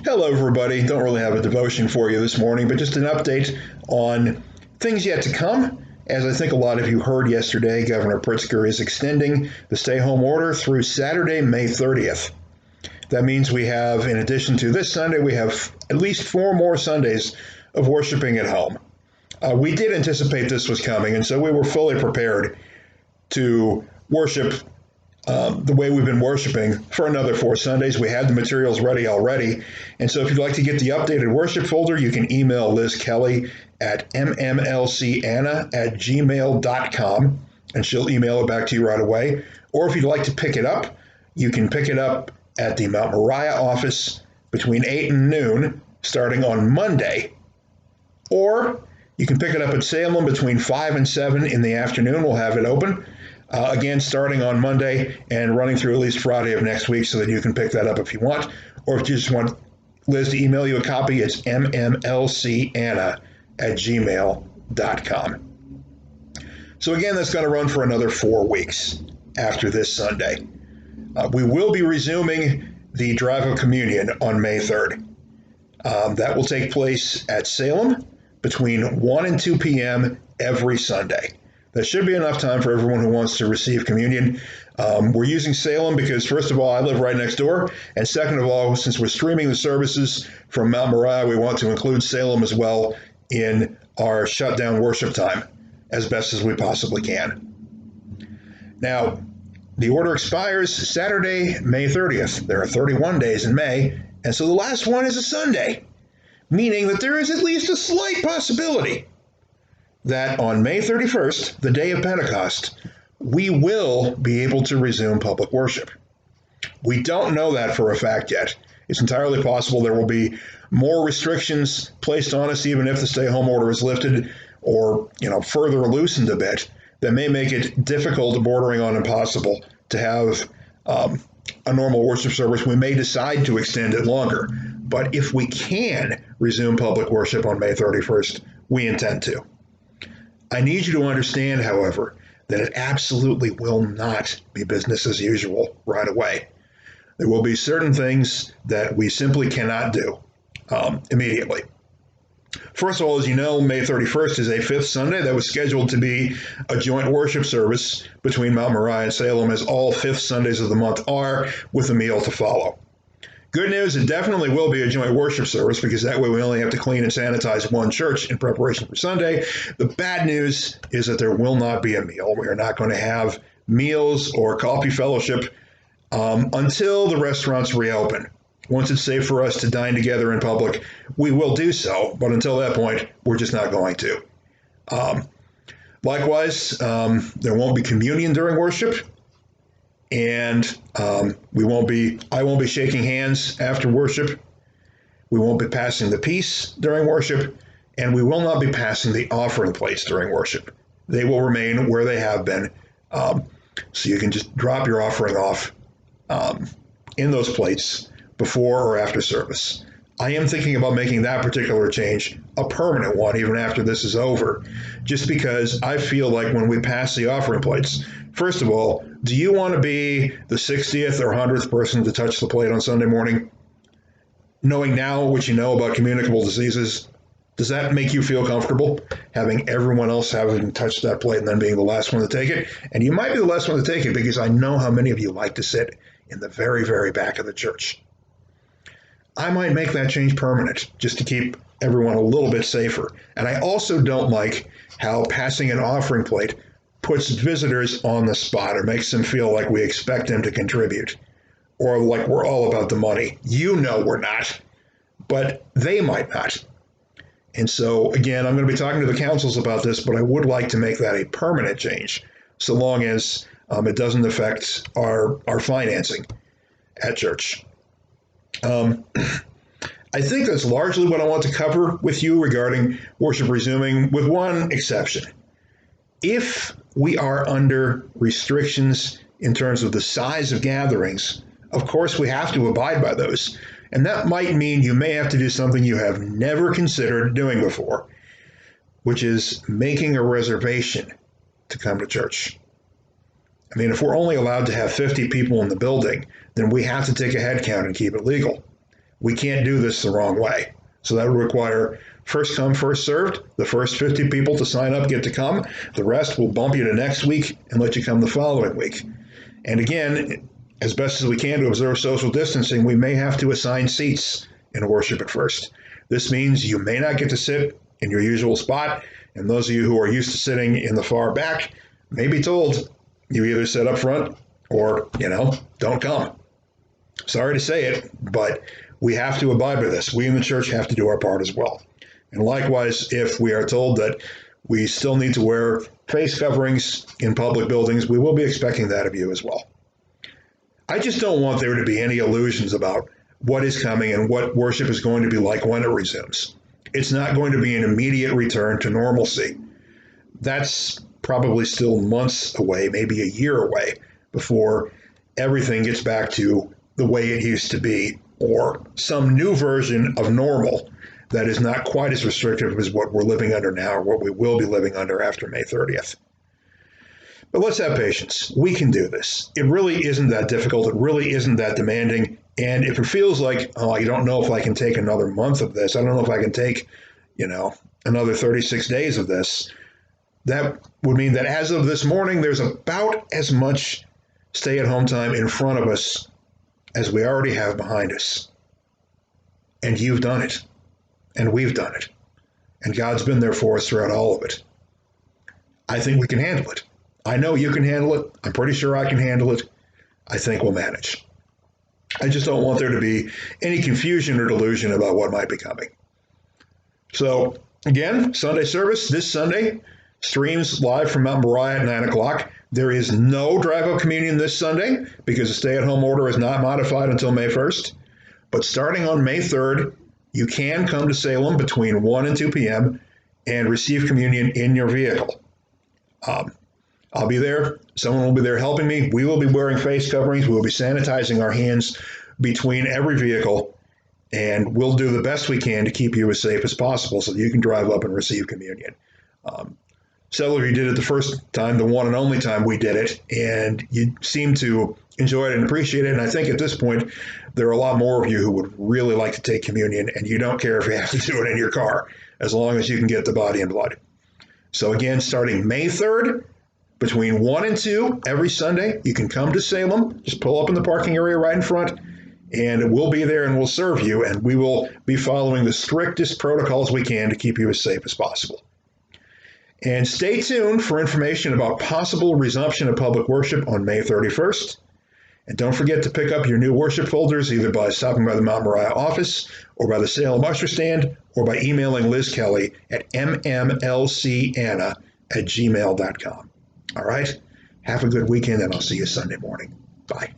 Hello, everybody. Don't really have a devotion for you this morning, but just an update on things yet to come. As I think a lot of you heard yesterday, Governor Pritzker is extending the stay-home order through Saturday, May 30th. That means we have, in addition to this Sunday, we have at least 4 more Sundays of worshiping at home. We did anticipate this was coming, and so we were fully prepared to worship the way we've been worshiping for another 4 Sundays. We had the materials ready already. And so if you'd like to get the updated worship folder, you can email Liz Kelly at mmlcanna@gmail.com, and she'll email it back to you right away. Or if you'd like to pick it up, you can pick it up at the Mount Moriah office between 8 and noon, starting on Monday. Or you can pick it up at Salem between 5 and 7 in the afternoon. We'll have it open. Again, starting on Monday and running through at least Friday of next week so that you can pick that up if you want. Or if you just want Liz to email you a copy, it's mmlcanna@gmail.com. So again, that's going to run for another 4 weeks after this Sunday. We will be resuming the Drive of Communion on May 3rd. That will take place at Salem between 1 and 2 p.m. every Sunday. That should be enough time for everyone who wants to receive communion. We're using Salem because, first of all, I live right next door. And second of all, since we're streaming the services from Mount Moriah, we want to include Salem as well in our shutdown worship time as best as we possibly can. Now, the order expires Saturday, May 30th. There are 31 days in May, and so the last one is a Sunday, meaning that there is at least a slight possibility that on May 31st, the day of Pentecost, we will be able to resume public worship. We don't know that for a fact yet. It's entirely possible there will be more restrictions placed on us, even if the stay-home order is lifted or, further loosened a bit, that may make it difficult, bordering on impossible, to have a normal worship service. We may decide to extend it longer. But if we can resume public worship on May 31st, we intend to. I need you to understand, however, that it absolutely will not be business as usual right away. There will be certain things that we simply cannot do immediately. First of all, as you know, May 31st is a 5th Sunday that was scheduled to be a joint worship service between Mount Moriah and Salem, as all 5th Sundays of the month are, with a meal to follow. Good news, it definitely will be a joint worship service because that way we only have to clean and sanitize one church in preparation for Sunday. The bad news is that there will not be a meal. We are not going to have meals or coffee fellowship until the restaurants reopen. Once it's safe for us to dine together in public, we will do so. But until that point, we're just not going to. Likewise, there won't be communion during worship. And I won't be shaking hands after worship. We won't be passing the peace during worship, and we will not be passing the offering plates during worship. They will remain where they have been, so you can just drop your offering off in those plates before or after service. I am thinking about making that particular change a permanent one even after this is over, just because I feel like when we pass the offering plates, first of all, do you want to be the 60th or 100th person to touch the plate on Sunday morning? Knowing now what you know about communicable diseases, does that make you feel comfortable, having everyone else having touched that plate and then being the last one to take it? And you might be the last one to take it because I know how many of you like to sit in the very, very back of the church. I might make that change permanent just to keep everyone a little bit safer. And I also don't like how passing an offering plate puts visitors on the spot or makes them feel like we expect them to contribute or like we're all about the money. You know we're not, but they might not. And so, again, I'm going to be talking to the councils about this, but I would like to make that a permanent change so long as it doesn't affect our financing at church. I think that's largely what I want to cover with you regarding worship resuming, with one exception. If we are under restrictions in terms of the size of gatherings, of course we have to abide by those. And that might mean you may have to do something you have never considered doing before, which is making a reservation to come to church. I mean, if we're only allowed to have 50 people in the building, then we have to take a head count and keep it legal. We can't do this the wrong way. So that would require first come, first served. The first 50 people to sign up get to come. The rest will bump you to next week and let you come the following week. And again, as best as we can to observe social distancing, we may have to assign seats in worship at first. This means you may not get to sit in your usual spot, and those of you who are used to sitting in the far back may be told you either sit up front or, don't come. Sorry to say it, but we have to abide by this. We in the church have to do our part as well. And likewise, if we are told that we still need to wear face coverings in public buildings, we will be expecting that of you as well. I just don't want there to be any illusions about what is coming and what worship is going to be like when it resumes. It's not going to be an immediate return to normalcy. That's probably still months away, maybe a year away, before everything gets back to the way it used to be, or some new version of normal that is not quite as restrictive as what we're living under now, or what we will be living under after May 30th. But let's have patience. We can do this. It really isn't that difficult. It really isn't that demanding. And if it feels like, oh, I don't know if I can take another month of this, I don't know if I can take, another 36 days of this, that would mean that as of this morning, there's about as much stay-at-home time in front of us as we already have behind us. And you've done it. And we've done it. And God's been there for us throughout all of it. I think we can handle it. I know you can handle it. I'm pretty sure I can handle it. I think we'll manage. I just don't want there to be any confusion or delusion about what might be coming. So, again, Sunday service this Sunday, streams live from Mount Moriah at 9 o'clock. There is no drive-up communion this Sunday because the stay-at-home order is not modified until May 1st. But starting on May 3rd, you can come to Salem between 1 and 2 p.m. and receive communion in your vehicle. I'll be there. Someone will be there helping me. We will be wearing face coverings. We will be sanitizing our hands between every vehicle, and we'll do the best we can to keep you as safe as possible so that you can drive up and receive communion. Several of you did it the first time, the one and only time we did it, and you seem to enjoy it and appreciate it. And I think at this point, there are a lot more of you who would really like to take communion, and you don't care if you have to do it in your car, as long as you can get the body and blood. So again, starting May 3rd, between 1 and 2 every Sunday, you can come to Salem, just pull up in the parking area right in front, and we'll be there and we'll serve you, and we will be following the strictest protocols we can to keep you as safe as possible. And stay tuned for information about possible resumption of public worship on May 31st. And don't forget to pick up your new worship folders either by stopping by the Mount Moriah office or by the Salem usher stand or by emailing Liz Kelly at mmlcanna@gmail.com. All right? Have a good weekend, and I'll see you Sunday morning. Bye.